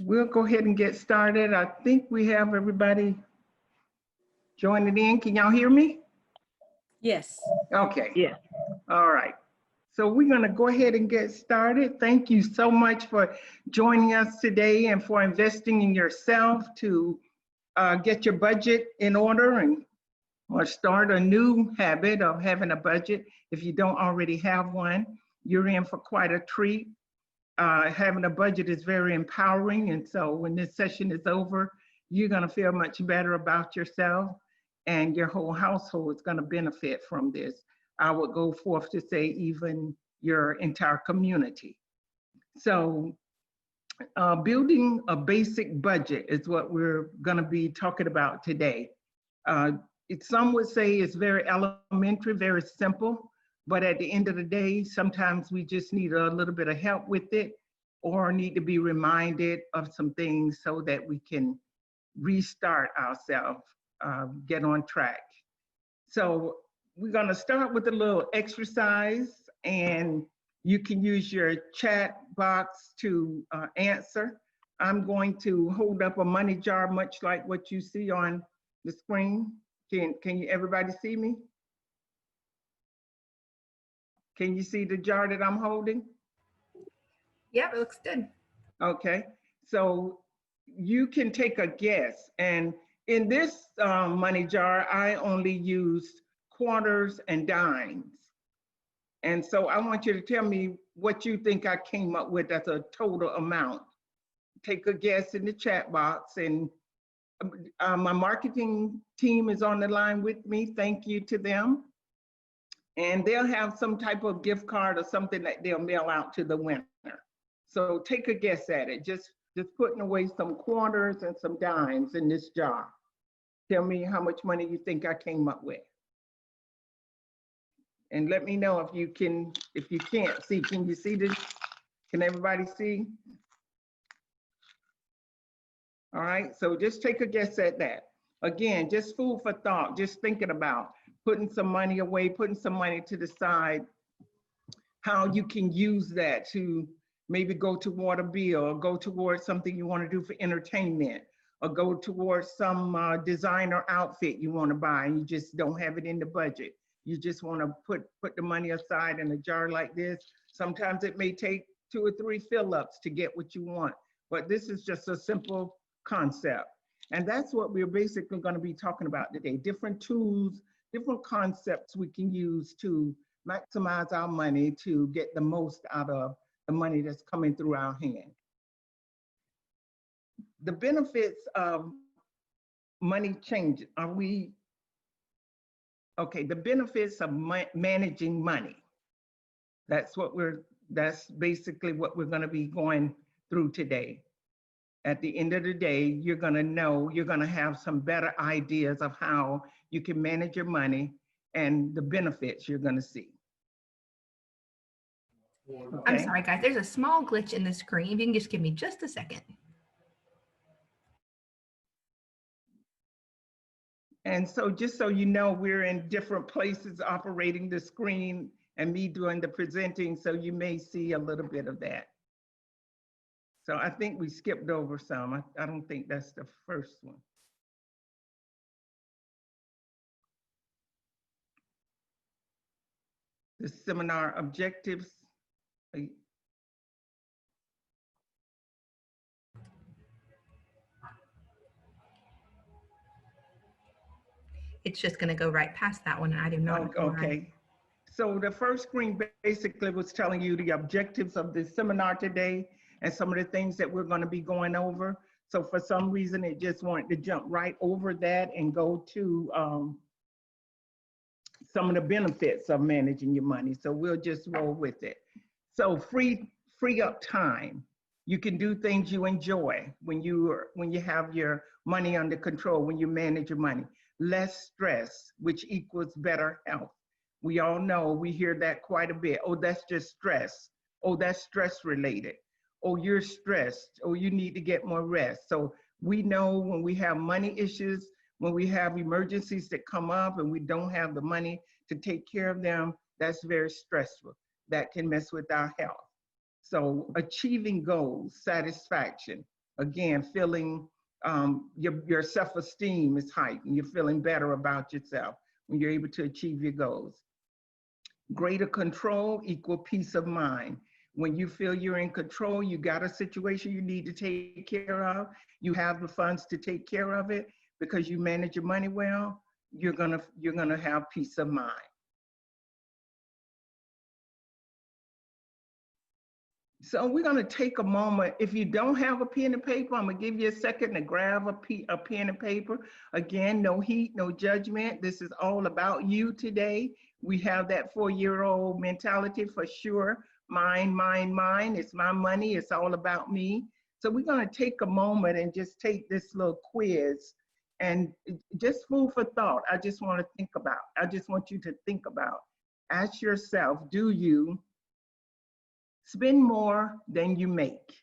We'll go ahead and get started. I think we have everybody joining in. Can y'all hear me? Yes. Okay. Yeah. All right. So we're going to go ahead and get started. Thank you so much for joining us today and for investing in yourself to get your budget in order and or start a new habit of having a budget. If you don't already have one, you're in for quite a treat. Having a budget is very empowering. And so when this session is over, you're going to feel much better about yourself, and your whole household is going to benefit from this. I would go forth to say even your entire community. So building a basic budget is what we're going to be talking about today. Some would say it's very elementary, very simple, but at the end of the day, sometimes we just need a little bit of help with it or need to be reminded of some things so that we can restart ourselves, get on track. So we're going to start with a little exercise, and you can use your chat box to answer. I'm going to hold up a money jar, much like what you see on the screen. Can you everybody see me? Can you see the jar that I'm holding? Yeah, it looks good. Okay, so you can take a guess. And in this money jar, I only used quarters and dimes. And so I want you to tell me what you think I came up with as a total amount. Take a guess in the chat box. And my marketing team is on the line with me. Thank you to them. And they'll have some type of gift card or something that they'll mail out to the winner. So take a guess at it. Just putting away some quarters and some dimes in this jar. Tell me how much money you think I came up with. And let me know if you can't see. Can you see this? Can everybody see? All right, so just take a guess at that. Again, just food for thought, just thinking about putting some money away, putting some money to the side, how you can use that to maybe go toward a bill or go towards something you want to do for entertainment or go towards some designer outfit you want to buy and you just don't have it in the budget. You just want to put the money aside in a jar like this. Sometimes it may take 2 or 3 fill-ups to get what you want, but this is just a simple concept. And that's what we're basically going to be talking about today. Different tools, different concepts we can use to maximize our money to get the most out of the money that's coming through our hand. The benefits of money change, the benefits of managing money. That's basically what we're going to be going through today. At the end of the day, you're going to have some better ideas of how you can manage your money and the benefits you're going to see. Okay. I'm sorry, guys. There's a small glitch in the screen. If you can just give me just a second. And so just so you know, we're in different places operating the screen and me doing the presenting, so you may see a little bit of that. So I think we skipped over some. I don't think that's the first one. The seminar objectives. It's just going to go right past that one. I do not know. Okay. So the first screen basically was telling you the objectives of the seminar today and some of the things that we're going to be going over. So for some reason, it just wanted to jump right over that and go to some of the benefits of managing your money. So we'll just roll with it. So free up time. You can do things you enjoy when you have your money under control, when you manage your money. Less stress, which equals better health. We all know, we hear that quite a bit. Oh, that's just stress. Oh, that's stress related. Oh, you're stressed. Oh, you need to get more rest. So we know when we have money issues, when we have emergencies that come up and we don't have the money to take care of them, that's very stressful. That can mess with our health. So achieving goals, satisfaction. Again, feeling your self-esteem is heightened. You're feeling better about yourself when you're able to achieve your goals. Greater control equal peace of mind. When you feel you're in control, you got a situation you need to take care of, you have the funds to take care of it because you manage your money well, you're gonna have peace of mind. So we're going to take a moment. If you don't have a pen and paper, I'm going to give you a second to grab a pen and paper. Again, no heat, no judgment. This is all about you today. We have that 4-year-old mentality for sure. Mine, mine, mine. It's my money. It's all about me. So we're going to take a moment and just take this little quiz and just food for thought. I just want you to think about, ask yourself, do you spend more than you make?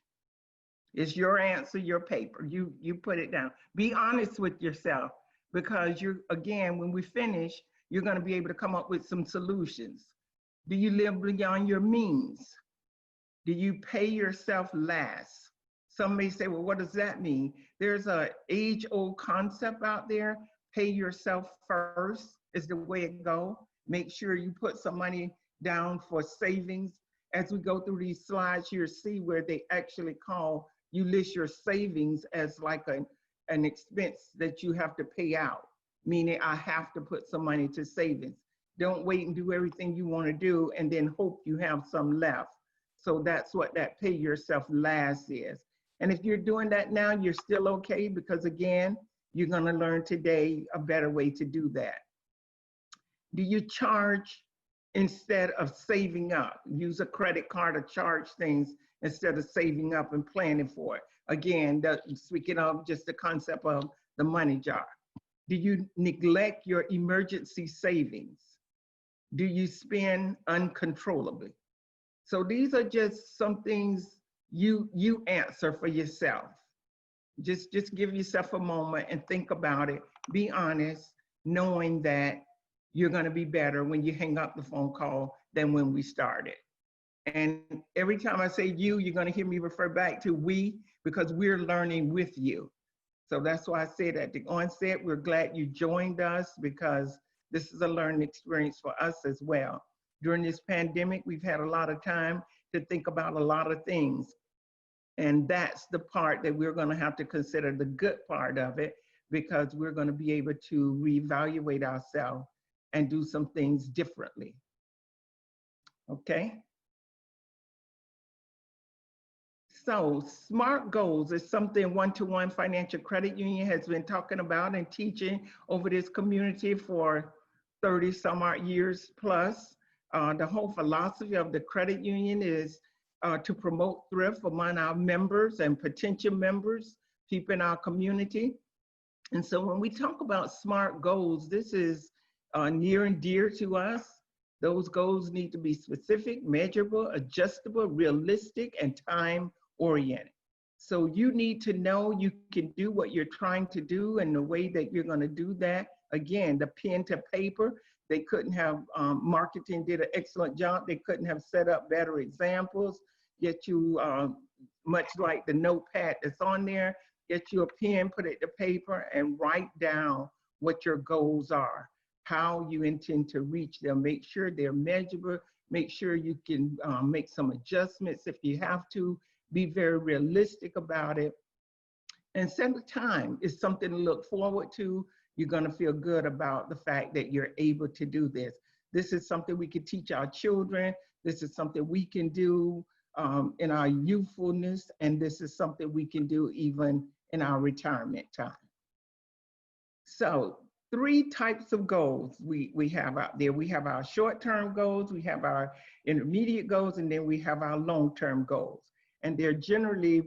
It's your answer, your paper. You put it down. Be honest with yourself, because again, when we finish, you're going to be able to come up with some solutions. Do you live beyond your means? Do you pay yourself last? Some may say, well, what does that mean? There's an age-old concept out there. Pay yourself first is the way it goes. Make sure you put some money down for savings. As we go through these slides, you'll see where they actually you list your savings as like an expense that you have to pay out, meaning I have to put some money to savings. Don't wait and do everything you want to do and then hope you have some left. So that's what that pay yourself last is. And if you're doing that now, you're still okay, because again, you're going to learn today a better way to do that. Do you charge instead of saving up? Use a credit card to charge things instead of saving up and planning for it. Again, speaking of just the concept of the money jar. Do you neglect your emergency savings? Do you spend uncontrollably? So these are just some things you answer for yourself. Just give yourself a moment and think about it. Be honest, knowing that you're going to be better when you hang up the phone call than when we started. And every time I say you're going to hear me refer back to we, because we're learning with you. So that's why I said at the onset, we're glad you joined us, because this is a learning experience for us as well. During this pandemic, we've had a lot of time to think about a lot of things. And that's the part that we're going to have to consider, the good part of it, because we're going to be able to reevaluate ourselves and do some things differently. Okay? So SMART goals is something One-to-One Financial Credit Union has been talking about and teaching over this community for 30 some odd years plus. The whole philosophy of the credit union is to promote thrift among our members and potential members, people in our community. And so when we talk about SMART goals, this is near and dear to us. Those goals need to be specific, measurable, adjustable, realistic, and time-oriented. So you need to know you can do what you're trying to do and the way that you're going to do that. Again, the pen to paper, they couldn't have, marketing did an excellent job. They couldn't have set up better examples. Get you, much like the notepad that's on there, get you a pen, put it to paper, and write down what your goals are, how you intend to reach them. Make sure they're measurable. Make sure you can make some adjustments if you have to. Be very realistic about it. And set a time. It's something to look forward to. You're going to feel good about the fact that you're able to do this. This is something we can teach our children. This is something we can do in our youthfulness. And this is something we can do even in our retirement time. So 3 types of goals we have out there. We have our short-term goals, we have our intermediate goals, and then we have our long-term goals. And they're generally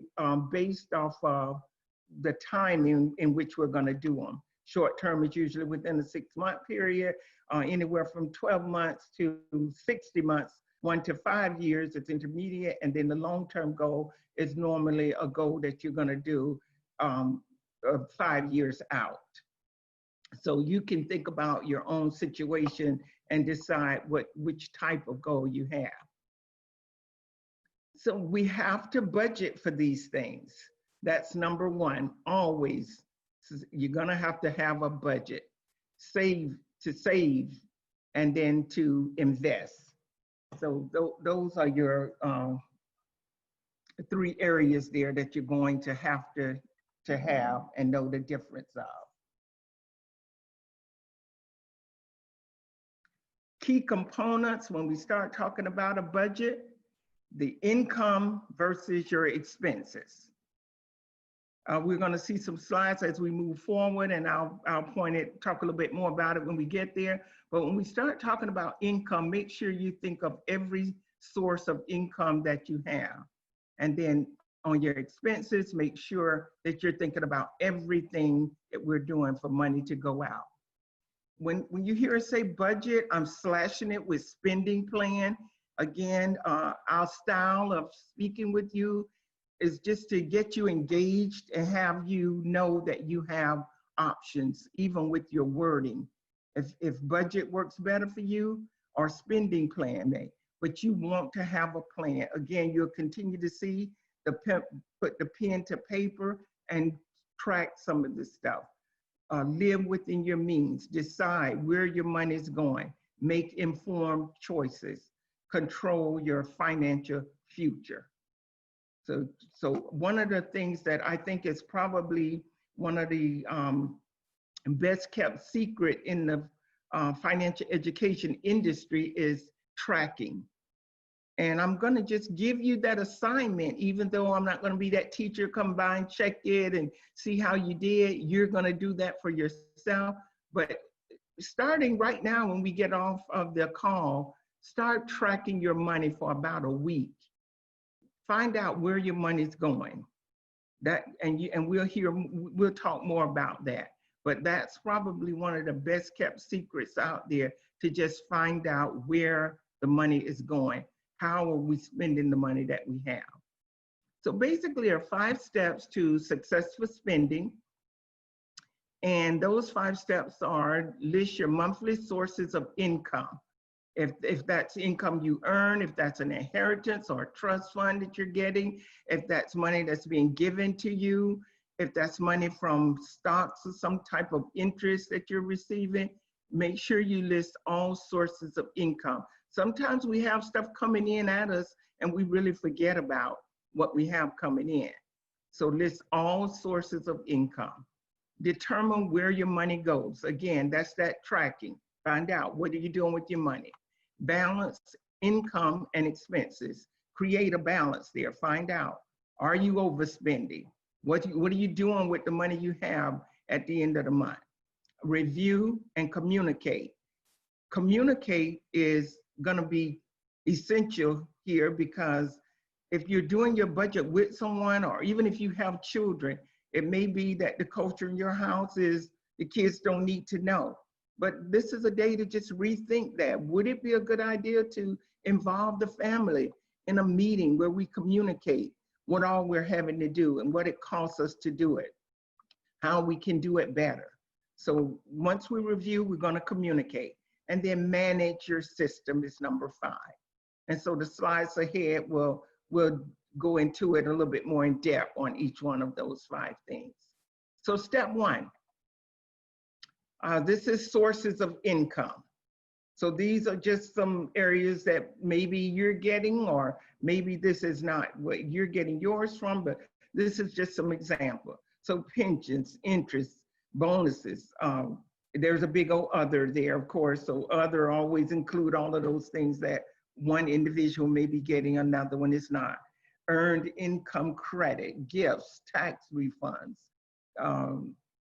based off of the timing in which we're going to do them. Short-term is usually within a 6-month period, anywhere from 12 months to 60 months. 1 to 5 years, it's intermediate, and then the long-term goal is normally a goal that you're going to do 5 years out. So you can think about your own situation and decide which type of goal you have. So we have to budget for these things. That's number one. Always, you're gonna have to have a budget. Save, and then to invest. So those are your three areas there that you're going to have and know the difference of. Key components when we start talking about a budget: the income versus your expenses. We're going to see some slides as we move forward, and I'll talk a little bit more about it when we get there. But when we start talking about income, make sure you think of every source of income that you have. And then on your expenses, make sure that you're thinking about everything that we're doing for money to go out. When you hear us say budget, I'm slashing it with spending plan. Again, our style of speaking with you is just to get you engaged and have you know that you have options, even with your wording. If budget works better for you, or spending plan may, but you want to have a plan. Again, you'll continue to see put the pen to paper and track some of this stuff. Live within your means, decide where your money is going, make informed choices, control your financial future. So one of the things that I think is probably one of the best kept secret in the financial education industry is tracking. And I'm going to just give you that assignment, even though I'm not going to be that teacher, come by and check it and see how you did. You're going to do that for yourself. But starting right now, when we get off of the call, start tracking your money for about a week. Find out where your money's going. And we'll talk more about that. But that's probably one of the best kept secrets out there, to just find out where the money is going. How are we spending the money that we have? So basically, there are 5 steps to successful spending. And those 5 steps are: list your monthly sources of income. If that's income you earn, if that's an inheritance or a trust fund that you're getting, if that's money that's being given to you, if that's money from stocks or some type of interest that you're receiving, make sure you list all sources of income. Sometimes we have stuff coming in at us and we really forget about what we have coming in. So list all sources of income. Determine where your money goes. Again, that's that tracking. Find out, what are you doing with your money? Balance income and expenses. Create a balance there. Find out, are you overspending? What are you doing with the money you have at the end of the month? Review and communicate. Communicate is going to be essential here, because if you're doing your budget with someone, or even if you have children, it may be that the culture in your house is the kids don't need to know. But this is a day to just rethink that. Would it be a good idea to involve the family in a meeting where we communicate what all we're having to do and what it costs us to do it, how we can do it better? So once we review, we're going to communicate. And then manage your system is number 5. And so the slides ahead will go into it a little bit more in depth on each one of those 5 things. So step 1, this is sources of income. So these are just some areas that maybe you're getting, or maybe this is not what you're getting yours from, but this is just some example. So pensions, interest, bonuses, there's a big old other there, of course. So other always include all of those things that one individual may be getting, another one is not. Earned income credit, gifts, tax refunds,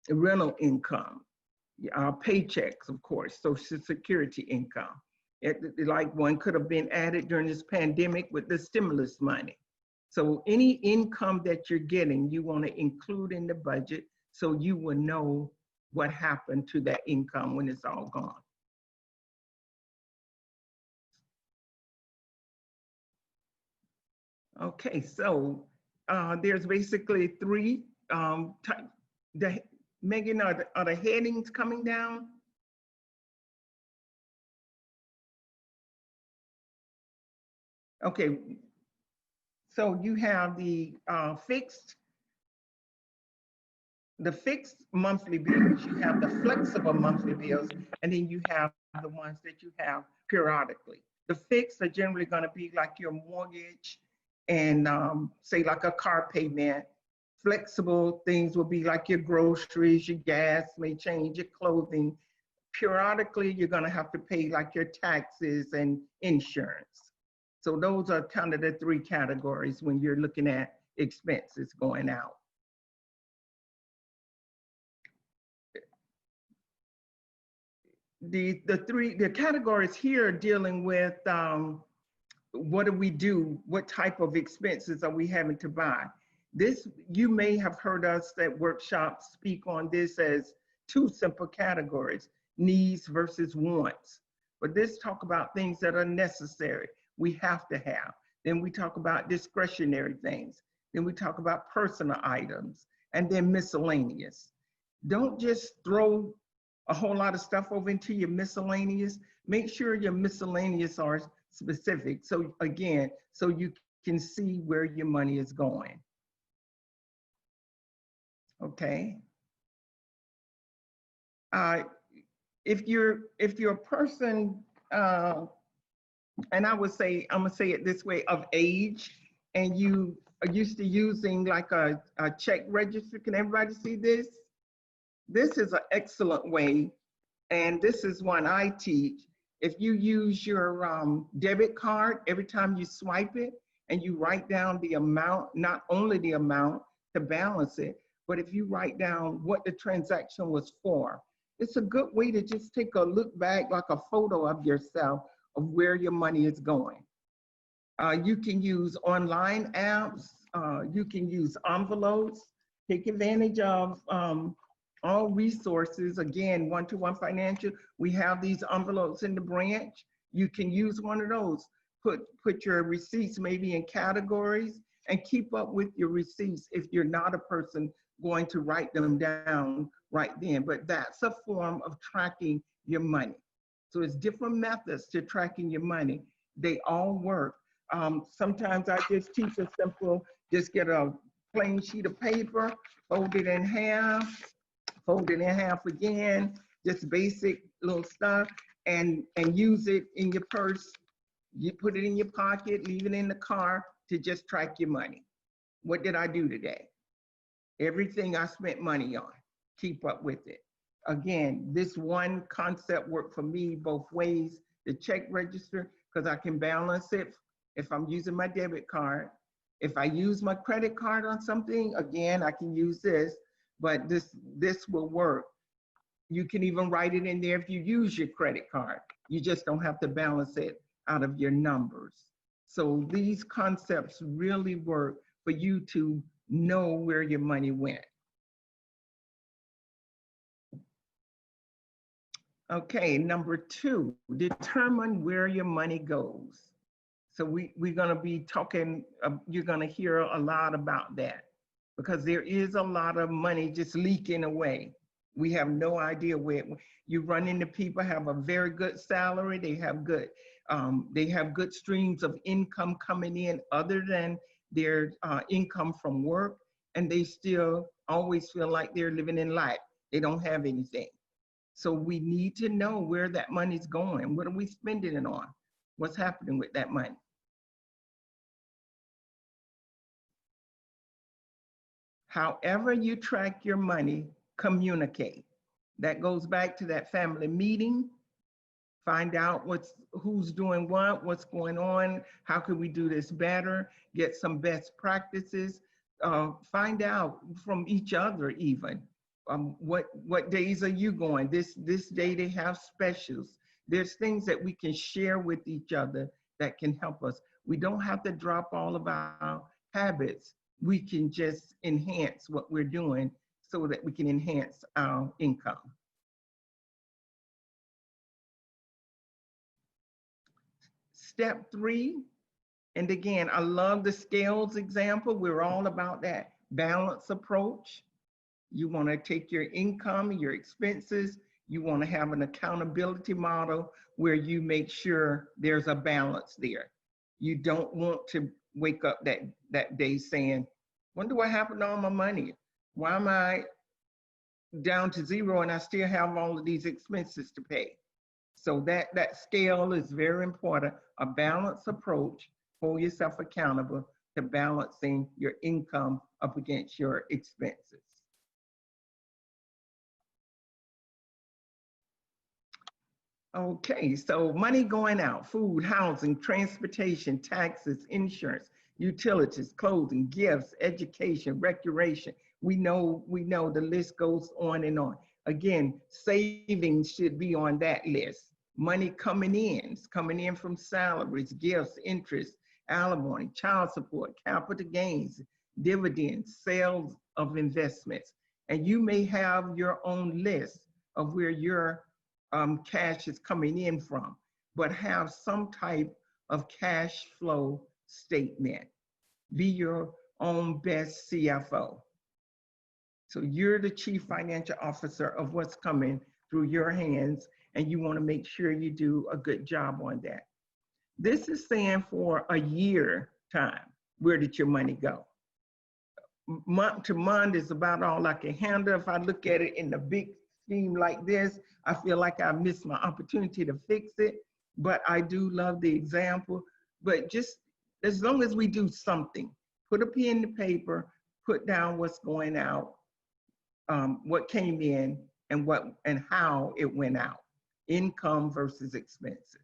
rental income, paychecks, of course, Social Security income. Like one could have been added during this pandemic with the stimulus money. So any income that you're getting, you want to include in the budget so you will know what happened to that income when it's all gone. Okay, so there's basically 3 types. Megan, are the headings coming down? Okay, so you have the fixed the fixed monthly bills, you have the flexible monthly bills, and then you have the ones that you have periodically. The fixed are generally going to be like your mortgage and say like a car payment. Flexible things will be like your groceries, your gas may change, your clothing. Periodically, you're going to have to pay like your taxes and insurance. So those are kind of the three categories when you're looking at expenses going out. The categories here are dealing with what do we do? What type of expenses are we having to buy? This, you may have heard us at workshops speak on this as two simple categories, needs versus wants. But this talk about things that are necessary, we have to have. Then we talk about discretionary things. Then we talk about personal items, and then miscellaneous. Don't just throw a whole lot of stuff over into your miscellaneous. Make sure your miscellaneous are specific. So again, so you can see where your money is going. Okay. If you're a person, and I would say, I'm gonna say it this way, of age, and you are used to using like a check register. Can everybody see this? This is an excellent way, and this is one I teach. If you use your debit card, every time you swipe it and you write down the amount, not only the amount to balance it, but if you write down what the transaction was for, it's a good way to just take a look back, like a photo of yourself, of where your money is going. You can use online apps. You can use envelopes. Take advantage of all resources. Again, one-to-one financial, we have these envelopes in the branch. You can use one of those. Put your receipts maybe in categories and keep up with your receipts if you're not a person going to write them down right then. But that's a form of tracking your money. So it's different methods to tracking your money. They all work. Sometimes I just teach a simple, just get a plain sheet of paper, fold it in half, fold it in half again, just basic little stuff, and use it in your purse. You put it in your pocket, leave it in the car to just track your money. What did I do today? Everything I spent money on, keep up with it. Again, this one concept worked for me both ways. The check register, because I can balance it if I'm using my debit card. If I use my credit card on something, again, I can use this, but this will work. You can even write it in there if you use your credit card. You just don't have to balance it out of your numbers. So these concepts really work for you to know where your money went. Okay, number 2, determine where your money goes. So we're gonna be talking, you're gonna hear a lot about that because there is a lot of money just leaking away. We have no idea where you run into people have a very good salary, they have good streams of income coming in other than their income from work, and they still always feel like they're living in life. They don't have anything. So we need to know where that money's going. What are we spending it on? What's happening with that money? However you track your money, communicate. That goes back to that family meeting. Find out who's doing what's going on, how can we do this better, get some best practices, find out from each other even. What days are you going? This day they have specials. There's things that we can share with each other that can help us. We don't have to drop all of our habits. We can just enhance what we're doing so that we can enhance our income. Step 3, and again, I love the scales example. We're all about that balance approach. You want to take your income, your expenses, you want to have an accountability model where you make sure there's a balance there. You don't want to wake up that day saying, when do I happen to all my money? Why am I down to zero and I still have all of these expenses to pay. So that scale is very important. A balanced approach, hold yourself accountable to balancing your income up against your expenses. Okay, so money going out, food, housing, transportation, taxes, insurance, utilities, clothing, gifts, education, recreation. We know the list goes on and on. Again, savings should be on that list. Money coming in from salaries, gifts, interest, alimony, child support, capital gains, dividends, sales of investments. And you may have your own list of where your cash is coming in from, but have some type of cash flow statement. Be your own best CFO. So you're the chief financial officer of what's coming through your hands, and you want to make sure you do a good job on that. This is saying for a year time, where did your money go? Month to month is about all I can handle. If I look at it in the big scheme like this, I feel like I missed my opportunity to fix it, but I do love the example. But just as long as we do something, put a pen to paper, put down what's going out, what came in, and how it went out, income versus expenses.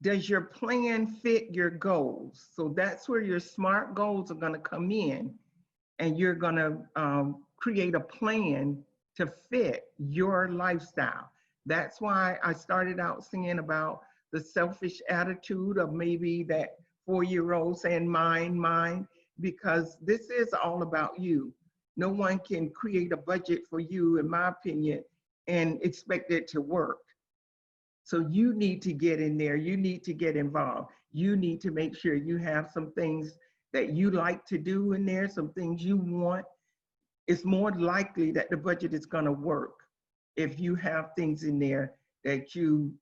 Does your plan fit your goals? So that's where your SMART goals are going to come in, and you're going to create a plan to fit your lifestyle. That's why I started out saying about the selfish attitude of maybe that 4-year-old saying mine, because this is all about you. No one can create a budget for you, in my opinion, and expect it to work. So you need to get in there. You need to get involved. You need to make sure you have some things that you like to do in there, some things you want. It's more likely that the budget is going to work if you have things in there that you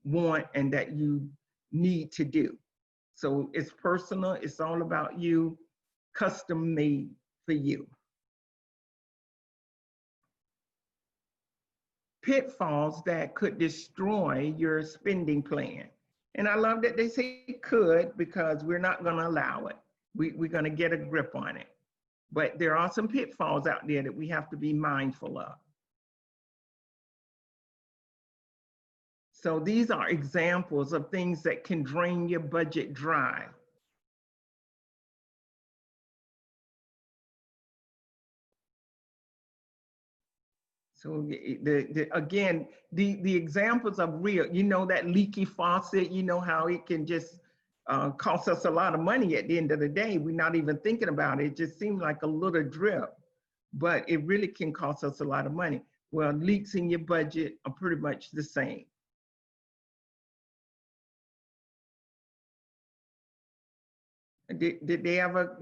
want and that you need to do. So it's personal. It's all about you, custom made for you. Pitfalls that could destroy your spending plan. And I love that they say could, because we're not going to allow it. We're going to get a grip on it. But there are some pitfalls out there that we have to be mindful of. So these are examples of things that can drain your budget dry. So again, the examples are real. You know that leaky faucet, you know how it can just cost us a lot of money at the end of the day. We're not even thinking about it. It just seems like a little drip, but it really can cost us a lot of money. Well, leaks in your budget are pretty much the same. Did they ever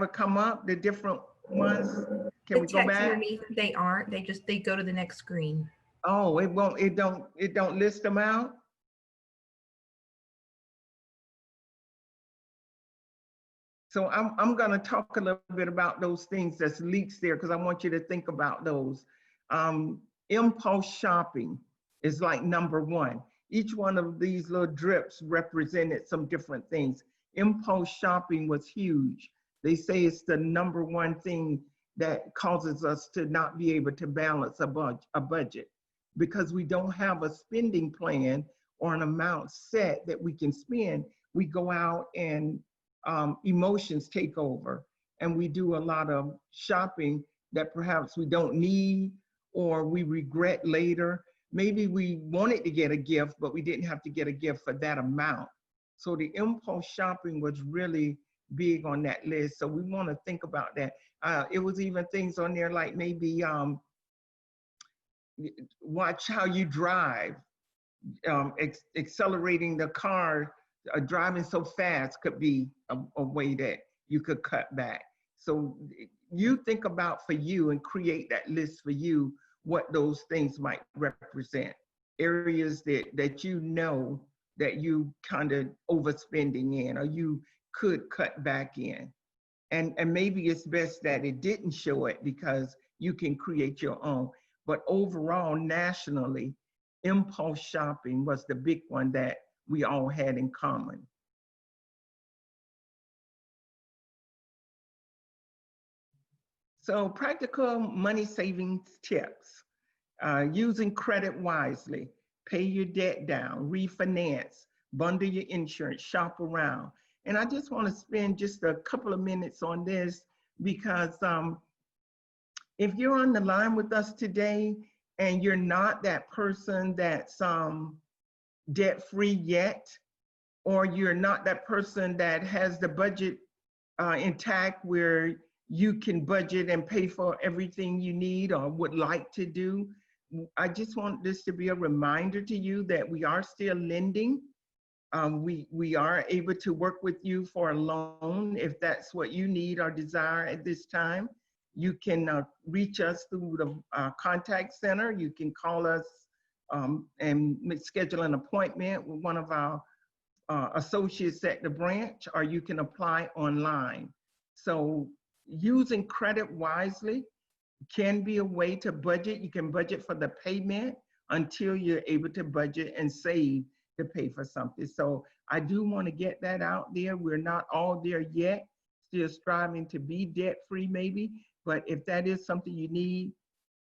come up, the different ones? Can we go back? Underneath, they aren't. They go to the next screen. Oh, it don't list them out? So I'm going to talk a little bit about those things that's leaks there, because I want you to think about those. Impulse shopping is like number one. Each one of these little drips represented some different things. Impulse shopping was huge. They say it's the number one thing that causes us to not be able to balance a budget, because we don't have a spending plan or an amount set that we can spend. We go out and emotions take over, and we do a lot of shopping that perhaps we don't need or we regret later. Maybe we wanted to get a gift, but we didn't have to get a gift for that amount. So the impulse shopping was really big on that list. So we want to think about that. It was even things on there like maybe watch how you drive, accelerating the car, driving so fast could be a way that you could cut back. So you think about for you and create that list for you, what those things might represent. Areas that you know that you kind of overspending in, or you could cut back in. And maybe it's best that it didn't show it because you can create your own. But overall, nationally, impulse shopping was the big one that we all had in common. So practical money savings tips, using credit wisely, pay your debt down, refinance, bundle your insurance, shop around. And I just want to spend just a couple of minutes on this because if you're on the line with us today and you're not that person that's debt-free yet, or you're not that person that has the budget intact where you can budget and pay for everything you need or would like to do, I just want this to be a reminder to you that we are still lending. We are able to work with you for a loan if that's what you need or desire at this time. You can reach us through the contact center. You can call us and schedule an appointment with one of our associates at the branch, or you can apply online. So using credit wisely can be a way to budget. You can budget for the payment until you're able to budget and save to pay for something. So I do want to get that out there. We're not all there yet, still striving to be debt-free maybe, but if that is something you need,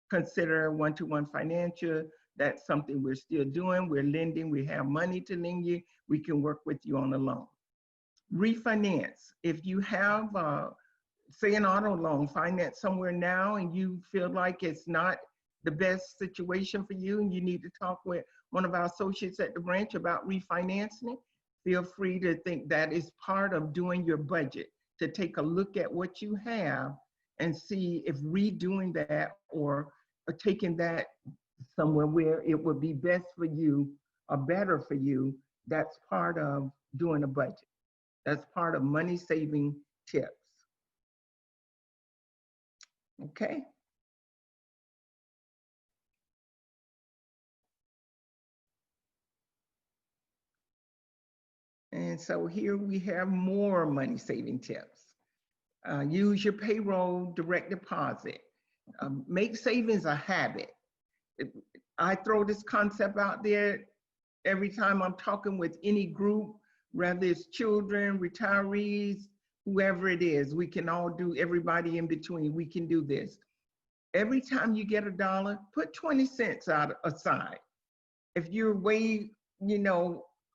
consider one-to-one financial. That's something we're still doing. We're lending, we have money to lend you. We can work with you on a loan. Refinance. If you have, say, an auto loan finance somewhere now and you feel like it's not the best situation for you and you need to talk with one of our associates at the branch about refinancing it, feel free to think that is part of doing your budget, to take a look at what you have and see if redoing that or taking that somewhere where it would be best for you or better for you. That's part of doing a budget. That's part of money saving tips. Okay. And so here we have more money saving tips. Use your payroll direct deposit. Make savings a habit. I throw this concept out there every time I'm talking with any group, whether it's children, retirees, whoever it is. We can all do, everybody in between, we can do this. Every time you get $1, put 20 cents aside. If you're way,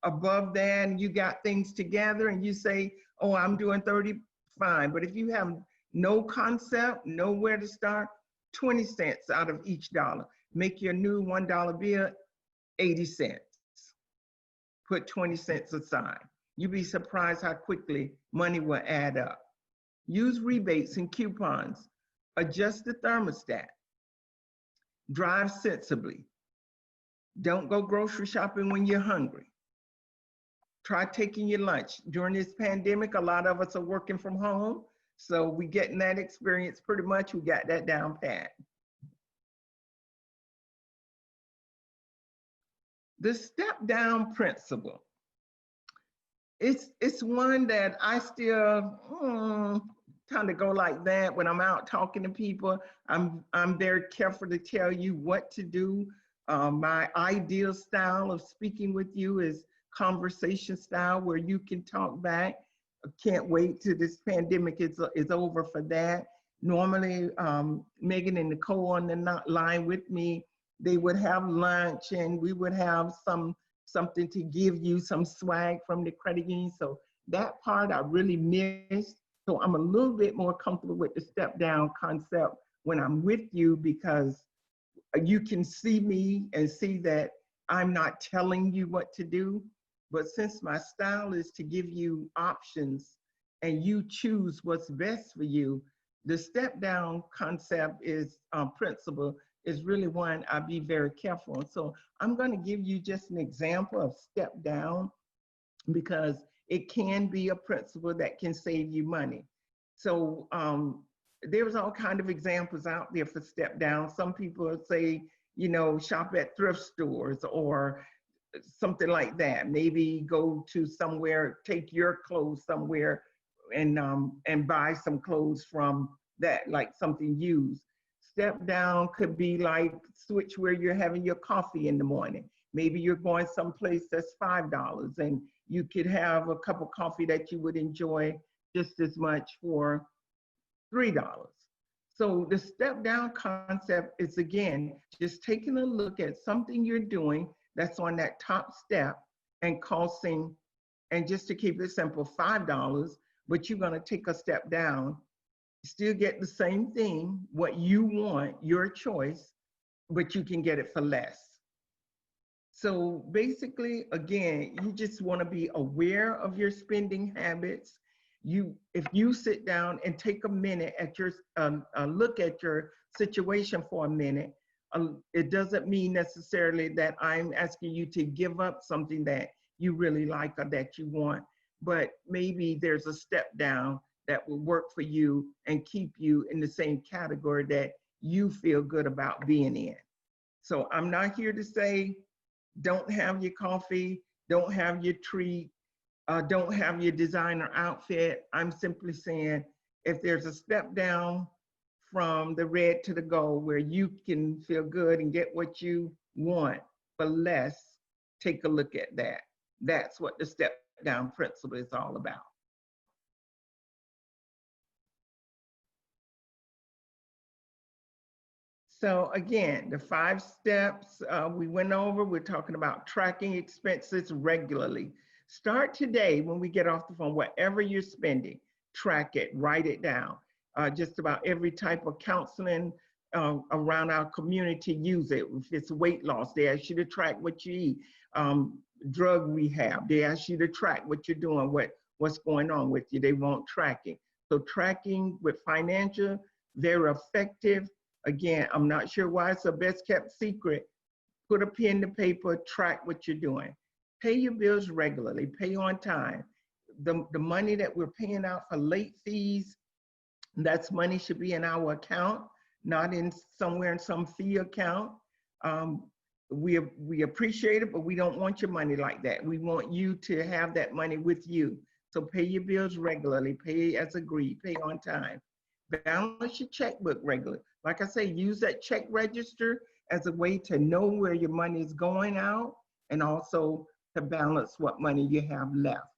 above that and you got things together and you say, oh, I'm doing 30, fine. But if you have no concept, nowhere to start, 20 cents out of each dollar. Make your new $1 bill 80 cents. Put 20 cents aside. You'd be surprised how quickly money will add up. Use rebates and coupons. Adjust the thermostat. Drive sensibly. Don't go grocery shopping when you're hungry. Try taking your lunch. During this pandemic, a lot of us are working from home, so we getting that experience pretty much. We got that down pat. The step down principle. It's one that I still kind of go like that when I'm out talking to people. I'm very careful to tell you what to do. My ideal style of speaking with you is conversation style where you can talk back. I can't wait till this pandemic is over for that. Normally, Megan and Nicole on the line with me, they would have lunch and we would have something to give you, some swag from the credit union. So that part I really missed. So I'm a little bit more comfortable with the step down concept when I'm with you because you can see me and see that I'm not telling you what to do. But since my style is to give you options and you choose what's best for you, the step down concept is principle is really one I'll be very careful. So I'm going to give you just an example of step down because it can be a principle that can save you money. So there's all kinds of examples out there for step down. Some people say, shop at thrift stores or something like that. Maybe go to somewhere, take your clothes somewhere and buy some clothes from that, like something used. Step down could be like switch where you're having your coffee in the morning. Maybe you're going someplace that's $5 and you could have a cup of coffee that you would enjoy just as much for $3. So the step down concept is, again, just taking a look at something you're doing that's on that top step and costing, and just to keep it simple, $5, but you're going to take a step down, still get the same thing, what you want, your choice, but you can get it for less. So basically, again, you just want to be aware of your spending habits. If you sit down and take a minute at your look at your situation for a minute, it doesn't mean necessarily that I'm asking you to give up something that you really like or that you want, but maybe there's a step down that will work for you and keep you in the same category that you feel good about being in. So I'm not here to say, don't have your coffee, don't have your treat, don't have your designer outfit. I'm simply saying, if there's a step down from the red to the gold where you can feel good and get what you want for less, take a look at that. That's what the step down principle is all about. So again, the 5 steps we went over, we're talking about tracking expenses regularly. Start today when we get off the phone, whatever you're spending, track it, write it down. Just about every type of counseling around our community use it. If it's weight loss, they ask you to track what you eat. Drug rehab, they ask you to track what you're doing, what's going on with you. They want tracking. So tracking with financial, very effective. Again, I'm not sure why it's a best kept secret. Put a pen to paper, track what you're doing. Pay your bills regularly, pay on time. The money that we're paying out for late fees, that's money should be in our account, not in somewhere in some fee account. We appreciate it, but we don't want your money like that. We want you to have that money with you. So pay your bills regularly, pay as agreed, pay on time. Balance your checkbook regularly. Like I say, use that check register as a way to know where your money is going out and also to balance what money you have left.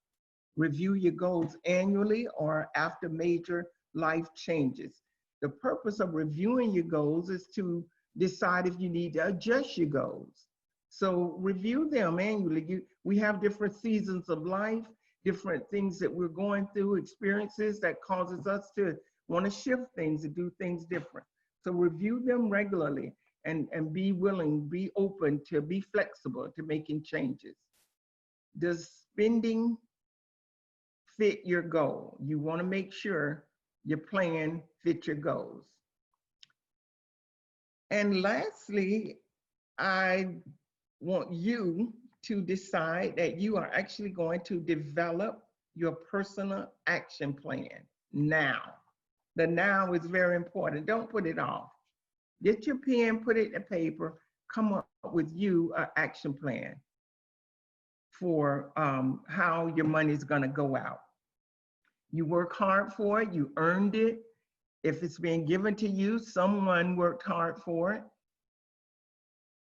Review your goals annually or after major life changes. The purpose of reviewing your goals is to decide if you need to adjust your goals. So review them annually. We have different seasons of life, different things that we're going through, experiences that causes us to want to shift things and do things different. So review them regularly and be willing, be open to be flexible to making changes. Does spending fit your goal? You want to make sure your plan fits your goals. And lastly, I want you to decide that you are actually going to develop your personal action plan now. The now is very important. Don't put it off. Get your pen, put it in paper, come up with you an action plan for how your money is going to go out. You work hard for it, you earned it. If it's being given to you, someone worked hard for it.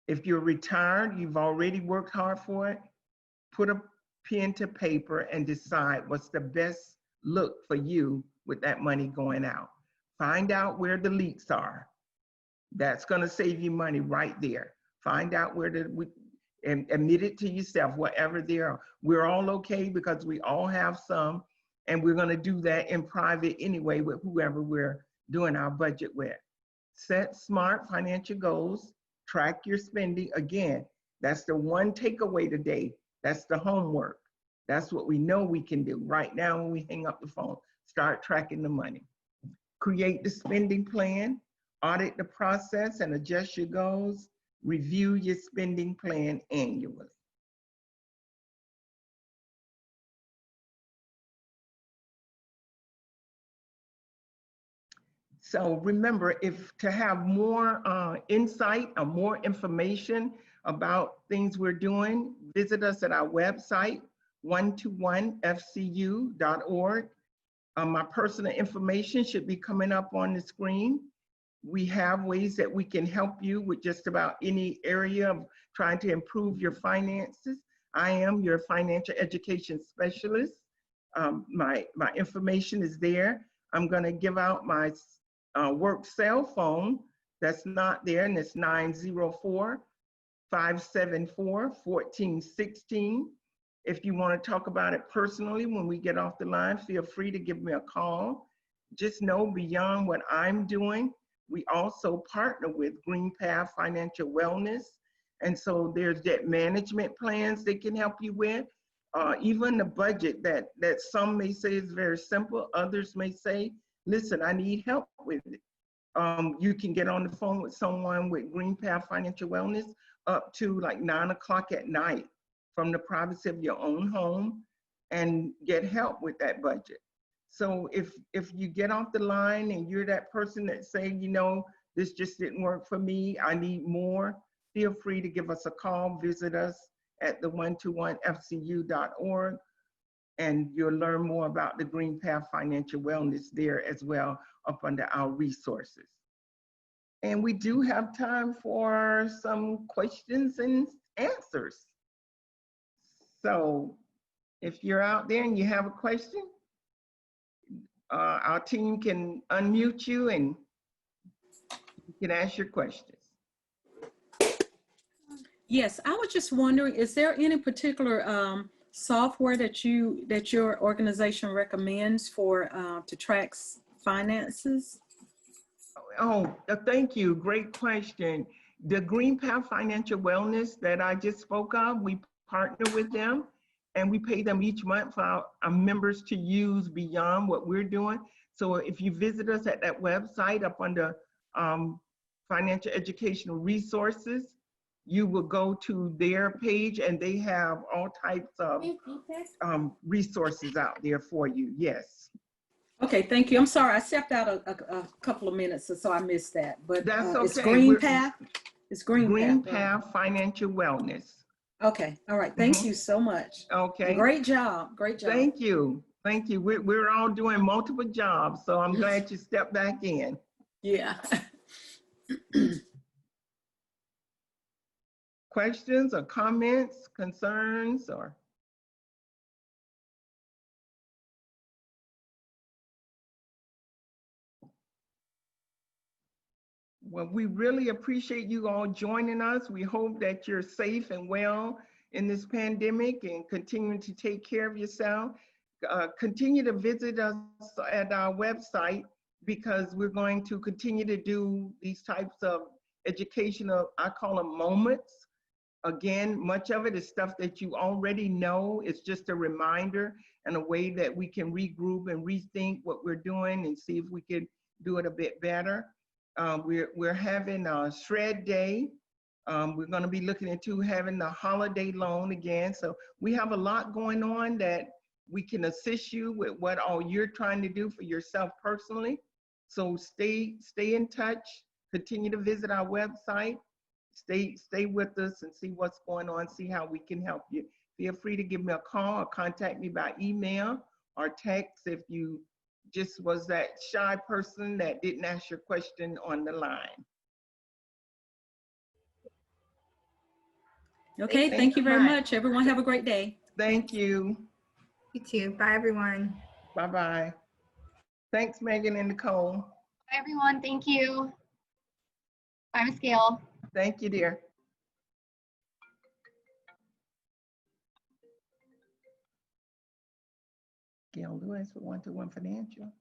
If you're retired, you've already worked hard for it. Put a pen to paper and decide what's the best look for you with that money going out. Find out where the leaks are. That's going to save you money right there. Find out where and admit it to yourself, whatever they are. We're all okay because we all have some, and we're going to do that in private anyway with whoever we're doing our budget with. Set smart financial goals, track your spending. Again, that's the one takeaway today. That's the homework. That's what we know we can do right now when we hang up the phone. Start tracking the money. Create the spending plan, audit the process and adjust your goals. Review your spending plan annually. So remember, if to have more insight or more information about things we're doing, visit us at our website, 121fcu.org. My personal information should be coming up on the screen. We have ways that we can help you with just about any area of trying to improve your finances. I am your financial education specialist. My information is there. I'm going to give out my work cell phone that's not there, and it's 904-574-1416. If you want to talk about it personally when we get off the line, feel free to give me a call. Just know, beyond what I'm doing, we also partner with Green Path Financial Wellness. And so there's debt management plans they can help you with. Even the budget that some may say is very simple, others may say, listen, I need help with it. You can get on the phone with someone with Green Path Financial Wellness up to like 9 o'clock at night from the privacy of your own home and get help with that budget. So if you get off the line and you're that person that say, you know, this just didn't work for me, I need more, feel free to give us a call, visit us at the121fcu.org, and you'll learn more about the Green Path Financial Wellness there as well, up under our resources. And we do have time for some questions and answers. So if you're out there and you have a question, our team can unmute you and you can ask your questions. Yes, I was just wondering, is there any particular software that your organization recommends for to track finances? Oh, thank you. Great question. The Green Path Financial Wellness that I just spoke of, we partner with them and we pay them each month for our members to use beyond what we're doing. So if you visit us at that website up under financial educational resources, you will go to their page and they have all types of resources out there for you. Yes. Okay, thank you. I'm sorry, I stepped out a couple of minutes, so I missed that. But that's okay. It's Green Path. It's Green Path Financial Wellness. Okay. All right. Thank you so much. Okay. And great job. Great job. Thank you. Thank you. We're all doing multiple jobs, so I'm glad you stepped back in. Yeah. Questions or comments, concerns, or? Well, we really appreciate you all joining us. We hope that you're safe and well in this pandemic and continuing to take care of yourself. Continue to visit us at our website because we're going to continue to do these types of educational, I call them moments. Again, much of it is stuff that you already know. It's just a reminder and a way that we can regroup and rethink what we're doing and see if we can do it a bit better. We're having a shred day. We're going to be looking into having the holiday loan again. So we have a lot going on that we can assist you with what all you're trying to do for yourself personally. So stay in touch, continue to visit our website, stay with us and see what's going on, see how we can help you. Feel free to give me a call or contact me by email or text if you just was that shy person that didn't ask your question on the line. Okay, thank you very much. Everyone have a great day. Thank you. You too. Bye, everyone. Bye-bye. Thanks, Megan and Nicole. Bye, everyone. Thank you. Bye, Ms. Gail. Thank you, dear. Gail Lewis with 121 Financial.